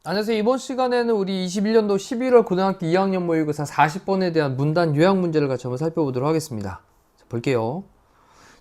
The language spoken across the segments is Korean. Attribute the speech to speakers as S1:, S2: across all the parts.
S1: 안녕하세요. 이번 시간에는 우리 21년도 11월 고등학교 2학년 모의고사 40번에 대한 문단 요약 문제를 같이 한번 살펴보도록 하겠습니다. 자, 볼게요.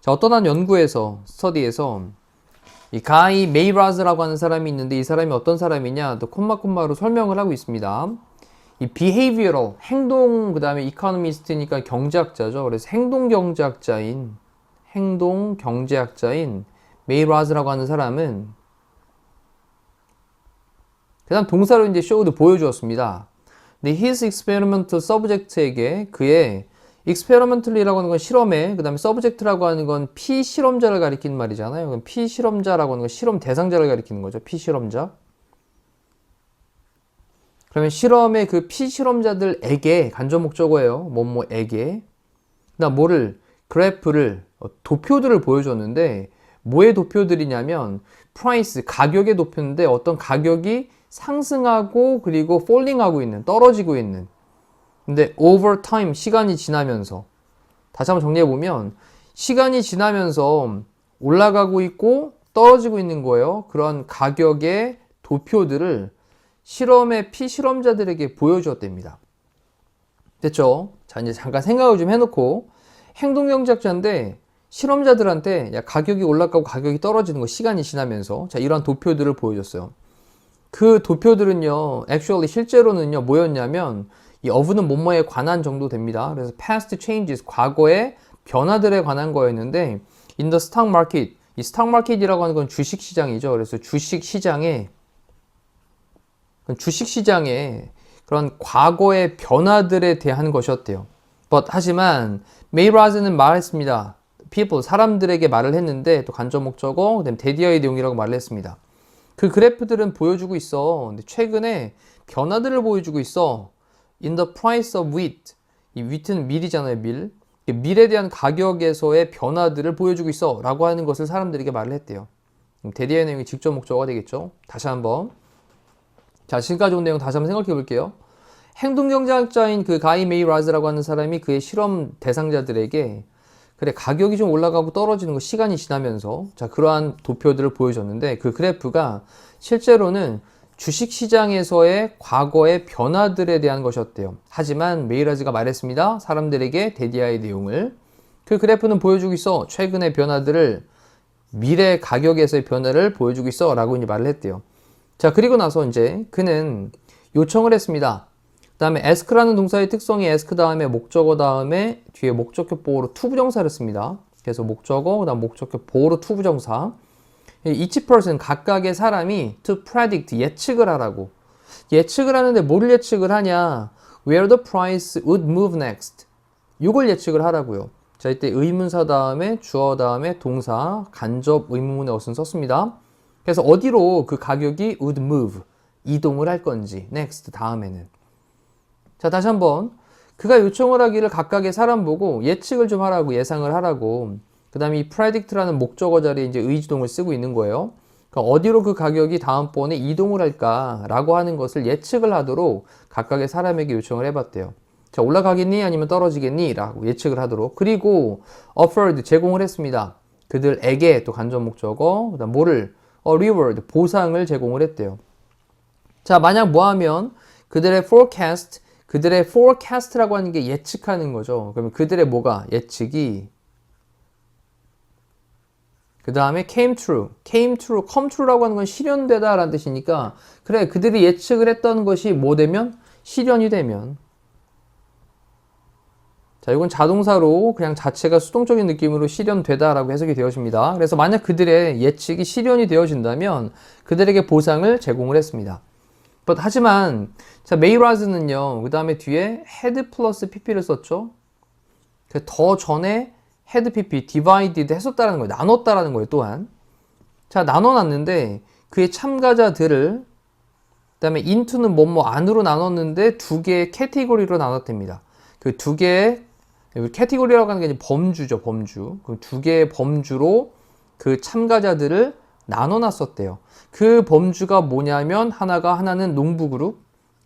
S1: 자, 어떤 한 연구에서, 스터디에서 이 가이 메이라즈라고 하는 사람이 있는데 이 사람이 어떤 사람이냐 또 콤마로 설명을 하고 있습니다. 이 behavioral, 행동, 그 다음에 economist니까 경제학자죠. 그래서 행동 경제학자인 메이라즈라고 하는 사람은 그 다음 동사로 이제 showed 보여주었습니다. 근데 his experimental subject에게 그의 experimental이라고 하는 건 실험에, 그 다음에 subject라고 하는 건 피실험자를 가리키는 말이잖아요. 그럼 피실험자라고 하는 건 실험 대상자를 가리키는 거죠. 피실험자. 그러면 실험의 그 피실험자들에게 간접 목적어예요. 뭐뭐에게. 그다음 뭐를 그래프를 도표들을 보여줬는데 뭐의 도표들이냐면 price 가격의 도표인데 어떤 가격이 상승하고 그리고 falling하고 있는 떨어지고 있는 근데 over time 시간이 지나면서 다시 한번 정리해 보면 시간이 지나면서 올라가고 있고 떨어지고 있는 거예요. 그런 가격의 도표들을 실험의 피실험자들에게 보여주었답니다. 됐죠? 자, 이제 잠깐 생각을 좀 해놓고 행동경제학자인데 실험자들한테 야, 가격이 올라가고 가격이 떨어지는 거 시간이 지나면서 자, 이러한 도표들을 보여줬어요. 그 도표들은요, actually 실제로는요, 뭐였냐면 이 of는 뭐뭐에 관한 정도 됩니다. 그래서 past changes, 과거의 변화들에 관한 거였는데 in the stock market, 이 stock market이라고 하는 건 주식시장이죠. 그래서 주식시장에 그런 과거의 변화들에 대한 것이었대요. But 하지만 메이라즈는 말했습니다. people, 사람들에게 말을 했는데 또 간접 목적어, 그다음에 대디어의 내용이라고 말을 했습니다. 그 그래프들은 보여주고 있어. 근데 최근에 변화들을 보여주고 있어. In the price of wheat. 이 wheat는 밀이잖아요, 밀. 밀에 대한 가격에서의 변화들을 보여주고 있어. 라고 하는 것을 사람들에게 말을 했대요. 대디어의 내용이 직접 목적어가 되겠죠. 다시 한번. 자, 지금까지 온 내용 다시 한번 생각해 볼게요. 행동경제학자인 그 가이 메이라즈라고 하는 사람이 그의 실험 대상자들에게 그래, 가격이 좀 올라가고 떨어지는 거 시간이 지나면서 자, 그러한 도표들을 보여줬는데 그 그래프가 실제로는 주식시장에서의 과거의 변화들에 대한 것이었대요. 하지만 메이라즈가 말했습니다. 사람들에게 데디아의 내용을 그 그래프는 보여주고 있어. 최근의 변화들을 미래 가격에서의 변화를 보여주고 있어 라고 이제 말을 했대요. 자, 그리고 나서 이제 그는 요청을 했습니다. 그 다음에 ask라는 동사의 특성이 ask 다음에 목적어 다음에 뒤에 목적격 보호로 투부정사를 씁니다. 그래서 목적어, 그 다음 목적격 보호로 투부정사. each person, 각각의 사람이 to predict, 예측을 하라고. 예측을 하는데 뭐를 예측을 하냐? Where the price would move next. 이걸 예측을 하라고요. 자, 이때 의문사 다음에 주어 다음에 동사, 간접 의문문의 어순 썼습니다. 그래서 어디로 그 가격이 would move, 이동을 할 건지, next 다음에는. 자, 다시 한번. 그가 요청을 하기를 각각의 사람 보고 예측을 좀 하라고, 예상을 하라고. 그 다음에 이 predict라는 목적어 자리에 이제 의지동을 쓰고 있는 거예요. 그러니까 어디로 그 가격이 다음번에 이동을 할까라고 하는 것을 예측을 하도록 각각의 사람에게 요청을 해봤대요. 자, 올라가겠니? 아니면 떨어지겠니? 라고 예측을 하도록. 그리고 offered, 제공을 했습니다. 그들에게 또 간접 목적어, 그 다음 뭐를? reward, 보상을 제공을 했대요. 자, 만약 뭐 하면 그들의 forecast라고 하는 게 예측하는 거죠. 그러면 그들의 뭐가? 예측이 그 다음에 come true라고 하는 건 실현되다 라는 뜻이니까 그래, 그들이 예측을 했던 것이 뭐 되면? 실현이 되면. 자, 이건 자동사로 그냥 자체가 수동적인 느낌으로 실현되다 라고 해석이 되어집니다. 그래서 만약 그들의 예측이 실현이 되어진다면 그들에게 보상을 제공을 했습니다. 하지만 자, 메이라즈는요, 그 다음에 뒤에 had 플러스 pp를 썼죠. 더 전에 had pp, divided 했었다는 거예요. 나눴다라는 거예요, 또한. 자, 나눠놨는데 그의 참가자들을 그 다음에 into는 뭐뭐 안으로 나눴는데 두 개의 캐티고리로 나눴답니다. 그 두 개의 캐티고리라고 하는 게 이제 범주죠, 범주. 그 두 개의 범주로 그 참가자들을 나눠놨었대요. 그 범주가 뭐냐면 하나는 농부 그룹,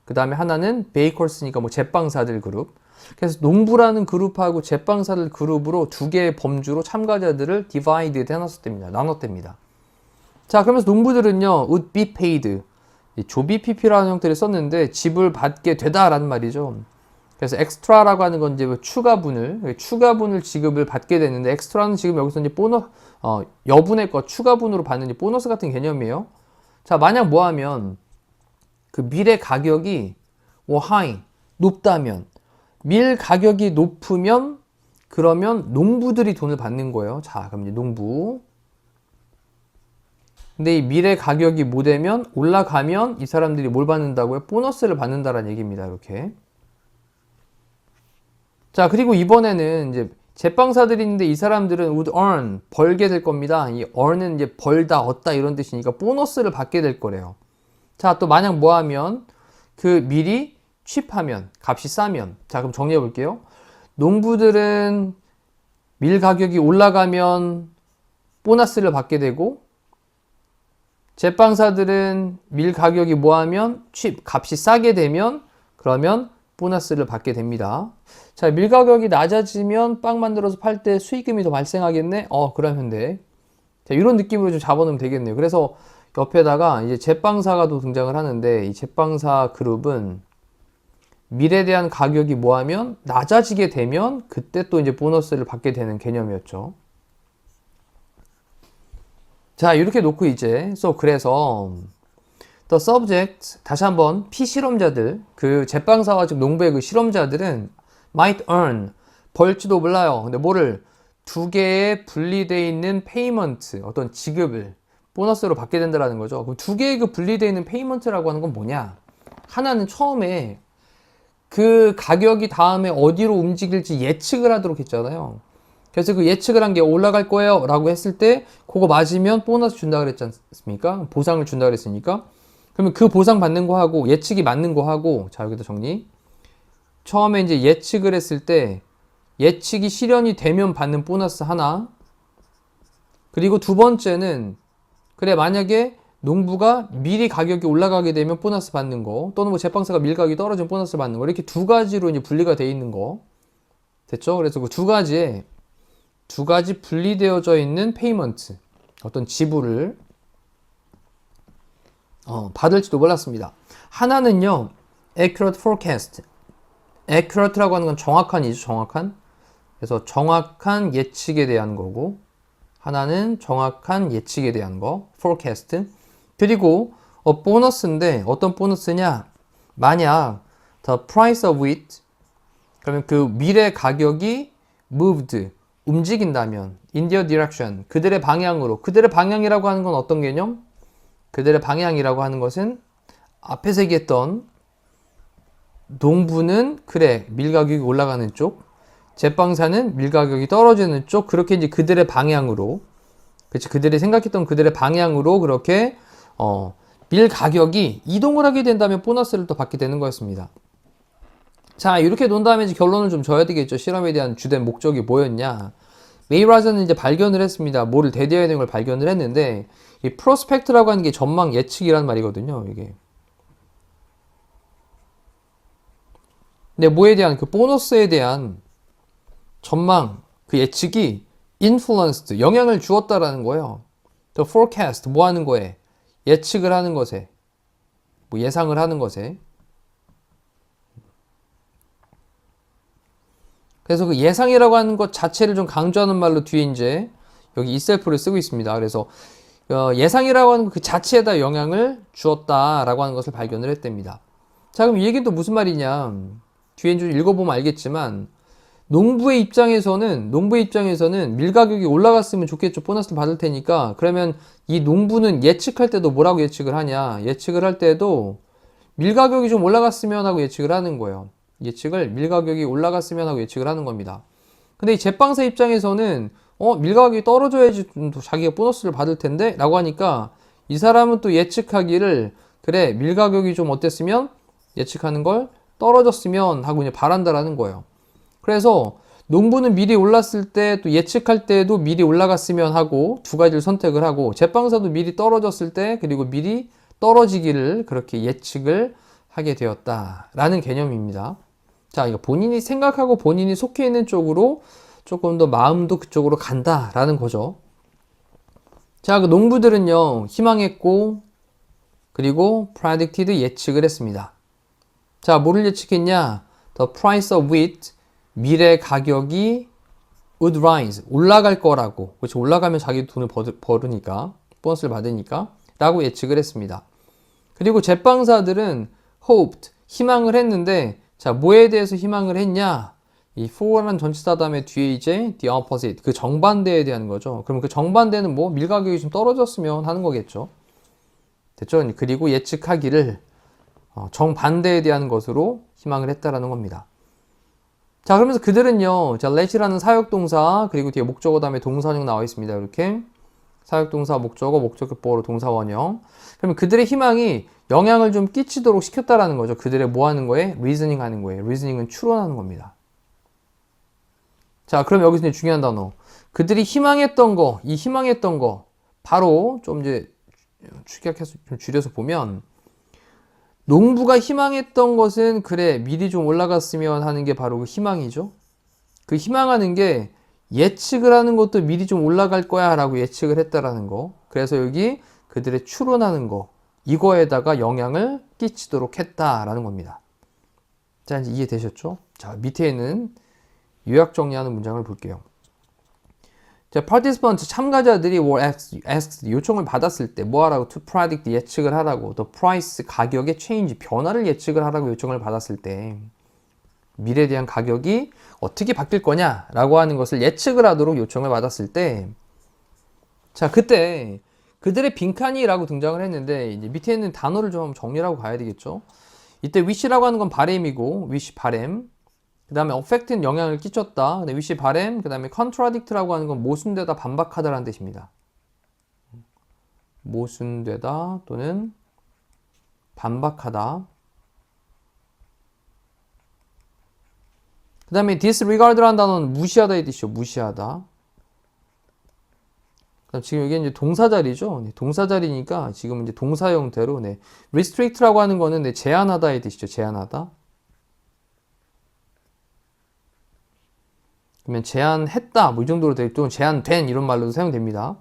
S1: 그 다음에 하나는 베이커스니까 뭐 제빵사들 그룹, 그래서 농부라는 그룹하고 제빵사들 그룹으로 두 개의 범주로 참가자들을 디바이드 해놨었답니다. 나눴답니다. 자, 그러면서 농부들은요, would be paid. 조비 PP라는 형태를 썼는데 지불 받게 되다라는 말이죠. 그래서 extra라고 하는 건 이제 추가분을 지급을 받게 되는데 extra는 지금 여기서 이제 여분의 것 추가분으로 받는 보너스 같은 개념이에요. 자, 만약 뭐 하면 그 밀의 가격이 high, 높다면 밀 가격이 높으면 그러면 농부들이 돈을 받는 거예요. 자, 그럼 이제 농부. 근데 이 밀의 가격이 뭐 되면 올라가면 이 사람들이 뭘 받는다고요? 보너스를 받는다라는 얘기입니다. 이렇게. 자, 그리고 이번에는 이제 제빵사들이 있는데 이 사람들은 would earn, 벌게 될 겁니다. 이 earn은 이제 벌다, 얻다 이런 뜻이니까 보너스를 받게 될 거래요. 자, 또 만약 뭐 하면 그 밀이 cheap하면, 값이 싸면. 자, 그럼 정리해 볼게요. 농부들은 밀 가격이 올라가면 보너스를 받게 되고 제빵사들은 밀 가격이 뭐 하면 cheap, 값이 싸게 되면 그러면 보너스를 받게 됩니다. 자, 밀 가격이 낮아지면 빵 만들어서 팔 때 수익금이 더 발생하겠네? 그러면 돼. 자, 이런 느낌으로 좀 잡아놓으면 되겠네요. 그래서 옆에다가 이제 제빵사가 또 등장을 하는데 이 제빵사 그룹은 밀에 대한 가격이 뭐 하면 낮아지게 되면 그때 또 이제 보너스를 받게 되는 개념이었죠. 자, 이렇게 놓고 이제 그래서 The subject, 다시 한번 피실험자들, 그 제빵사와 즉 농부의 그 실험자들은 might earn, 벌지도 몰라요. 근데 뭐를 두 개의 분리되어 있는 payment, 어떤 지급을 보너스로 받게 된다는 거죠. 그럼 두 개의 그 분리되어 있는 payment라고 하는 건 뭐냐? 하나는 처음에 그 가격이 다음에 어디로 움직일지 예측을 하도록 했잖아요. 그래서 그 예측을 한 게 올라갈 거예요 라고 했을 때 그거 맞으면 보너스 준다 그랬지 않습니까? 보상을 준다 그랬으니까. 그러면 그 보상 받는 거 하고 예측이 맞는 거 하고, 자, 여기도 정리. 처음에 이제 예측을 했을 때 예측이 실현이 되면 받는 보너스 하나. 그리고 두 번째는 그래, 만약에 농부가 밀이 가격이 올라가게 되면 보너스 받는 거, 또는 뭐 제빵사가 밀 가격이 떨어지면 보너스 받는 거, 이렇게 두 가지로 이제 분리가 돼 있는 거. 됐죠? 그래서 그 두 가지 분리되어져 있는 페이먼트, 어떤 지불을 받을지도 몰랐습니다. 하나는요, accurate forecast. accurate라고 하는 건 정확한이죠, 정확한. 그래서 정확한 예측에 대한 거고, 하나는 정확한 예측에 대한 거, forecast. 그리고 보너스인데 어떤 보너스냐? 만약 the price of wheat, 그러면 그 밀의 가격이 moved, 움직인다면 in their direction, 그들의 방향으로. 그들의 방향이라고 하는 건 어떤 개념? 그들의 방향이라고 하는 것은 앞에서 얘기했던 농부는 그래 밀 가격이 올라가는 쪽, 제빵사는 밀 가격이 떨어지는 쪽, 그렇게 이제 그들의 방향으로, 그렇지, 그들이 생각했던 그들의 방향으로 그렇게 밀 가격이 이동을 하게 된다면 보너스를 또 받게 되는 거였습니다. 자, 이렇게 논 다음에 이제 결론을 좀 줘야 되겠죠. 실험에 대한 주된 목적이 뭐였냐? 메이라즈는 이제 발견을 했습니다. 뭐를 대대해야 되는 걸 발견을 했는데, 이 프로스펙트라고 하는 게 전망 예측이란 말이거든요, 이게. 근데 뭐에 대한 그 보너스에 대한 전망, 그 예측이 influenced, 영향을 주었다라는 거예요. The forecast, 뭐 하는 거에? 예측을 하는 것에, 뭐 예상을 하는 것에. 그래서 그 예상이라고 하는 것 자체를 좀 강조하는 말로 뒤에 이제 여기 itself를 쓰고 있습니다. 그래서 예상이라고 하는 그 자체에다 영향을 주었다라고 하는 것을 발견을 했답니다. 자, 그럼 이 얘기는 또 무슨 말이냐? 뒤에 좀 읽어보면 알겠지만 농부의 입장에서는 밀 가격이 올라갔으면 좋겠죠. 보너스를 받을 테니까. 그러면 이 농부는 예측할 때도 뭐라고 예측을 하냐? 예측을 할 때도 밀 가격이 좀 올라갔으면 하고 예측을 하는 거예요. 밀 가격이 올라갔으면 하고 예측을 하는 겁니다. 근데 이 제빵사 입장에서는 밀 가격이 떨어져야지 좀 자기가 보너스를 받을 텐데 라고 하니까 이 사람은 또 예측하기를 그래 밀 가격이 좀 어땠으면 예측하는 걸 떨어졌으면 하고 이제 바란다라는 거예요. 그래서 농부는 밀이 올랐을 때 또 예측할 때도 밀이 올라갔으면 하고 두 가지를 선택을 하고, 제빵사도 밀이 떨어졌을 때 그리고 밀이 떨어지기를 그렇게 예측을 하게 되었다라는 개념입니다. 자, 그러니까 본인이 생각하고 본인이 속해 있는 쪽으로 조금 더 마음도 그쪽으로 간다라는 거죠. 자, 그 농부들은요, 희망했고, 그리고 predicted 예측을 했습니다. 자, 뭐를 예측했냐? The price of wheat, 밀의 가격이 would rise, 올라갈 거라고. 그렇죠. 올라가면 자기 돈을 벌으니까, 보너스를 받으니까, 라고 예측을 했습니다. 그리고 제빵사들은 hoped, 희망을 했는데, 자, 뭐에 대해서 희망을 했냐? 이 for라는 전치사 다음에 뒤에 이제 the opposite, 그 정반대에 대한 거죠. 그럼 그 정반대는 뭐? 밀 가격이 좀 떨어졌으면 하는 거겠죠. 됐죠? 그리고 예측하기를 정반대에 대한 것으로 희망을 했다라는 겁니다. 자, 그러면서 그들은요, 자, let이라는 사역동사, 그리고 뒤에 목적어 다음에 동사원형 나와 있습니다. 이렇게. 사역동사, 목적어, 목적격보어로 동사원형. 그러면 그들의 희망이 영향을 좀 끼치도록 시켰다라는 거죠. 그들의 뭐 하는 거에? reasoning 하는 거예요. reasoning은 추론하는 겁니다. 자, 그럼 여기서 이제 중요한 단어. 그들이 희망했던 거, 이 희망했던 거, 바로 좀 이제 축약해서 좀 줄여서 보면, 농부가 희망했던 것은 그래 밀이 좀 올라갔으면 하는 게 바로 그 희망이죠. 그 희망하는 게 예측을 하는 것도 밀이 좀 올라갈 거야 라고 예측을 했다라는 거. 그래서 여기 그들의 추론하는 거, 이거에다가 영향을 끼치도록 했다라는 겁니다. 자, 이제 이해되셨죠? 자, 밑에 있는 요약 정리하는 문장을 볼게요. 자, participants, 참가자들이 were asked, 요청을 받았을 때 뭐 하라고? to predict, 예측을 하라고. the price, 가격의 change, 변화를 예측을 하라고 요청을 받았을 때 밀에 대한 가격이 어떻게 바뀔 거냐라고 하는 것을 예측을 하도록 요청을 받았을 때, 자, 그때 그들의 빈칸이라고 등장을 했는데, 이제 밑에 있는 단어를 좀 정리하고 가야 되겠죠. 이때 wish라고 하는 건 바램이고, wish 바램. 그 다음에 affect는 영향을 끼쳤다. 근데 wish 바램. 그 다음에 contradict라고 하는 건 모순되다, 반박하다라는 뜻입니다. 모순되다 또는 반박하다. 그 다음에 disregard라는 단어는 무시하다의 뜻이죠. 무시하다. 지금 이게 이제 동사자리죠. 네, 동사자리니까 지금 이제 동사 형태로, 네. restrict라고 하는 거는 네, 제한하다의 뜻이죠. 제한하다. 그러면 제한했다, 뭐 이 정도로 되고, 또는 제한된 이런 말로도 사용됩니다.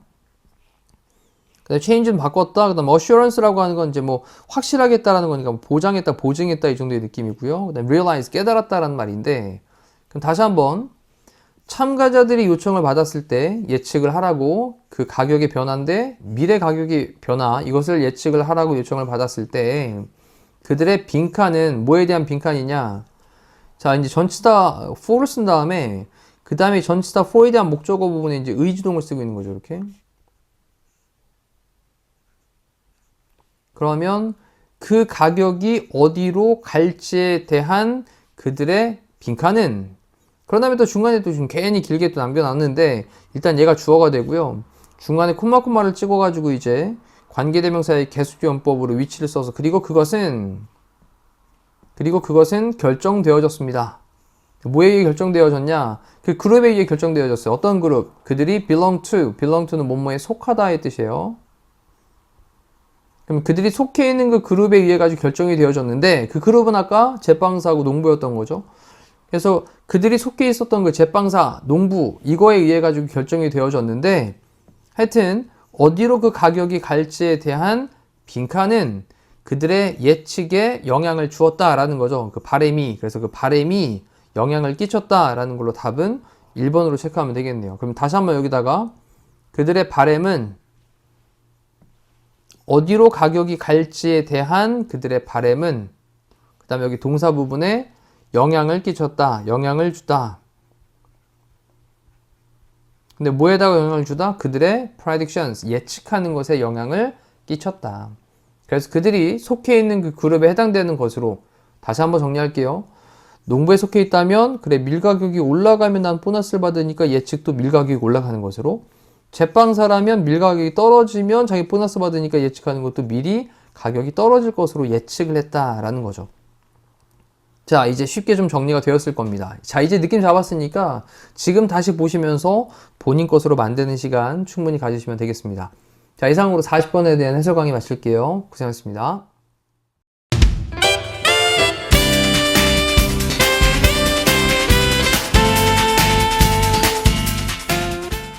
S1: 그다음에 change는 바꿨다. 그다음 assurance라고 하는 건 이제 뭐 확실하겠다라는 거니까 뭐 보장했다, 보증했다 이 정도의 느낌이고요. 그다음 realize, 깨달았다라는 말인데, 그럼 다시 한번 참가자들이 요청을 받았을 때 예측을 하라고, 그 가격의 변화인데 미래 가격의 변화, 이것을 예측을 하라고 요청을 받았을 때 그들의 빈칸은 뭐에 대한 빈칸이냐? 자, 이제 전치사 for를 쓴 다음에 그 다음에 전치사 for에 대한 목적어 부분에 이제 의주동을 쓰고 있는 거죠. 이렇게. 그러면 그 가격이 어디로 갈지에 대한 그들의 빈칸은, 그런 다음에 또 중간에 또 좀 괜히 길게 또 남겨놨는데, 일단 얘가 주어가 되고요. 중간에 콤마를 찍어가지고 이제 관계대명사의 개수기원법으로 위치를 써서, 그리고 그것은 결정되어졌습니다. 뭐에 의해 결정되어졌냐? 그 그룹에 의해 결정되어졌어요. 어떤 그룹? 그들이 belong to는 뭐뭐에 속하다의 뜻이에요. 그럼 그들이 속해 있는 그 그룹에 의해 가지고 결정이 되어졌는데, 그 그룹은 아까 제빵사하고 농부였던 거죠. 그래서 그들이 속해 있었던 그 제빵사, 농부, 이거에 의해 가지고 결정이 되어졌는데, 하여튼 어디로 그 가격이 갈지에 대한 빈칸은 그들의 예측에 영향을 주었다라는 거죠. 그 바램이. 그래서 그 바램이 영향을 끼쳤다라는 걸로 답은 1번으로 체크하면 되겠네요. 그럼 다시 한번 여기다가 그들의 바램은 어디로 가격이 갈지에 대한 그들의 바램은, 그 다음에 여기 동사 부분에 영향을 끼쳤다, 영향을 주다. 근데 뭐에다가 영향을 주다? 그들의 predictions, 예측하는 것에 영향을 끼쳤다. 그래서 그들이 속해 있는 그 그룹에 해당되는 것으로, 다시 한번 정리할게요. 농부에 속해 있다면 그래 밀 가격이 올라가면 난 보너스를 받으니까 예측도 밀 가격이 올라가는 것으로, 제빵사라면 밀 가격이 떨어지면 자기 보너스 받으니까 예측하는 것도 밀이 가격이 떨어질 것으로 예측을 했다라는 거죠. 자, 이제 쉽게 좀 정리가 되었을 겁니다. 자, 이제 느낌 잡았으니까 지금 다시 보시면서 본인 것으로 만드는 시간 충분히 가지시면 되겠습니다. 자, 이상으로 40번에 대한 해설 강의 마칠게요. 고생하셨습니다.